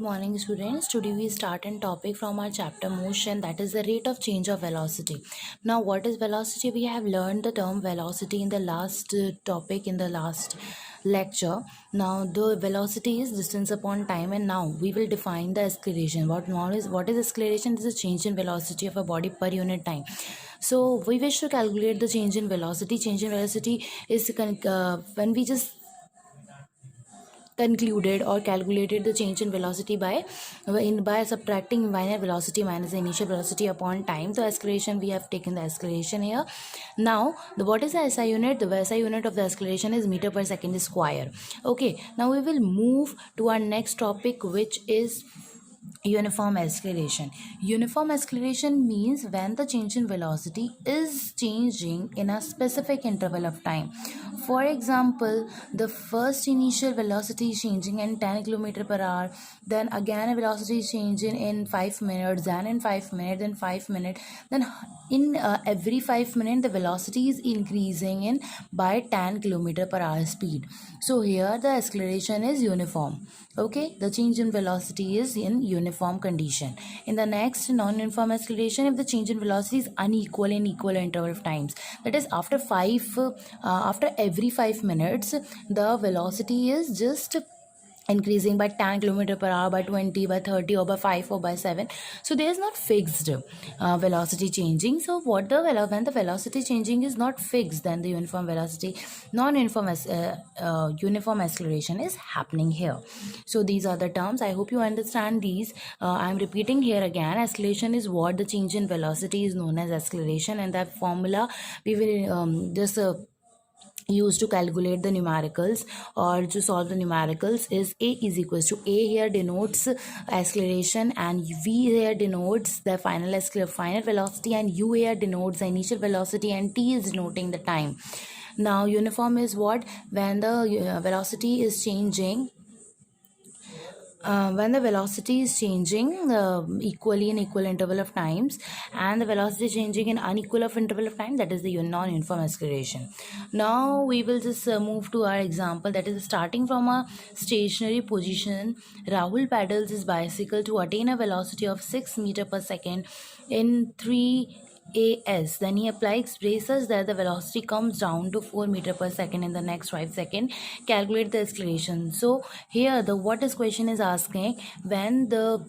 morning students. Today we start a topic from our chapter motion, that is the rate of change of velocity. Now what is velocity? We have learned the term velocity in the last topic in the last lecture. Now the velocity is distance upon time, and now we will define the acceleration. What is acceleration? It is a change in velocity of a body per unit time. So we wish to calculate the change in velocity. Change in velocity is when we just concluded or calculated the change in velocity by subtracting infinite velocity minus the initial velocity upon time. The acceleration, we have taken the acceleration here. Now what is the SI unit? The SI unit of the acceleration is meter per second square. Okay, now we will move to our next topic, which is uniform acceleration. Uniform acceleration means when the change in velocity is changing in a specific interval of time. For example, the first initial velocity is changing in 10 km per hour, then again a velocity is changing in 5 minutes, then in 5 minutes, then 5 minutes, then in every 5 minutes the velocity is increasing in by 10 km per hour speed. So here the acceleration is uniform. Okay, the change in velocity is in uniform condition. In the next non-uniform acceleration, if the change in velocity is unequal in equal interval of times, that is after every 5 minutes the velocity is just increasing by 10 km per hour, by 20, by 30, or by 5, or by 7. So there is not fixed velocity changing. So when the velocity changing is not fixed, then the uniform velocity uniform acceleration is happening here. So these are the terms. I hope you understand these. I am repeating here again. Acceleration is what the change in velocity is known as acceleration, and that formula we will just used to calculate the numericals or to solve the numericals is A is equals to A here denotes acceleration, and V here denotes the final velocity, and U here denotes the initial velocity, and T is denoting the time. Now uniform is what? When the velocity is changing when the velocity is changing equally in equal interval of times, and the velocity is changing in unequal of interval of time, that is the non-uniform acceleration. Now we will just move to our example, that is starting from a stationary position. Rahul pedals his bicycle to attain a velocity of 6 meter per second in 3 AS. Then he applies braces that the velocity comes down to 4 meter per second in the next 5 seconds. Calculate the acceleration. So here what this question is asking, when the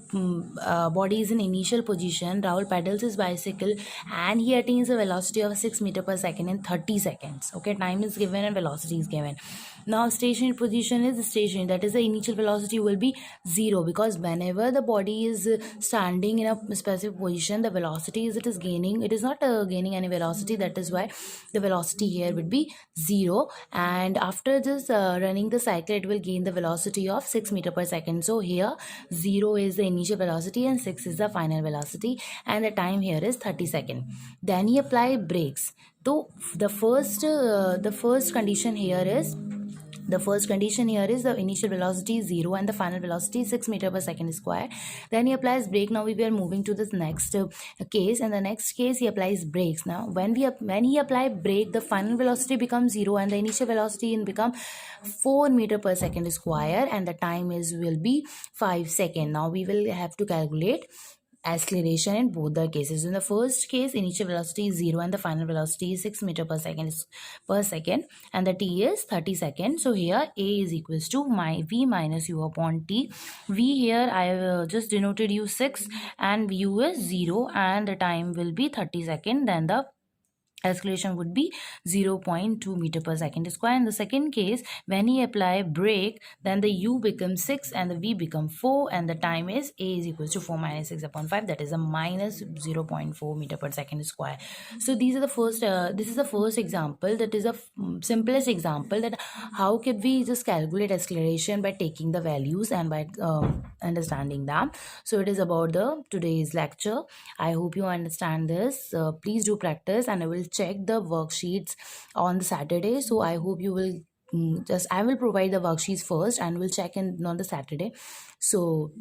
body is in initial position, Rahul pedals his bicycle and he attains a velocity of 6 meter per second in 30 seconds. Okay, time is given and velocity is given. Now stationary position is stationary, that is the initial velocity will be 0, because whenever the body is standing in a specific position, the velocity is gaining, it is not gaining any velocity, that is why the velocity here would be 0, and after this running the cycle it will gain the velocity of 6 meter per second. So here 0 is the initial velocity and 6 is the final velocity, and the time here is 30 seconds. Then he apply brakes. So the first condition here is the initial velocity is 0 and the final velocity is 6 meter per second square. Then he applies brake. Now we are moving to this next case. In the next case he applies brakes. Now when he apply brake, the final velocity becomes 0 and the initial velocity become 4 meter per second square, and the time will be 5 seconds. Now we will have to calculate acceleration in both the cases. In the first case, initial velocity is 0 and the final velocity is 6 meter per second and the t is 30 seconds. So here A is equals to V minus U upon T. V here I have just denoted U 6 and U is 0 and the time will be 30 seconds. Then the acceleration would be 0.2 meter per second square. In the second case, when he apply brake, then the U becomes 6 and the V becomes 4, and the time is A is equals to 4 minus 6 upon 5, that is a minus 0.4 meter per second square. So these are the first this is the first example, that is the simplest example, that how could we just calculate acceleration by taking the values and by understanding them. So it is about today's lecture. I hope you understand this. Please do practice, and I will check the worksheets on the Saturday. So I hope you will I will provide the worksheets first and we'll check in on the Saturday. So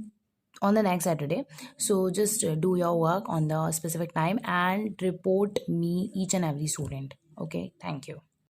on the next Saturday. So just do your work on the specific time and report me each and every student. Okay, thank you.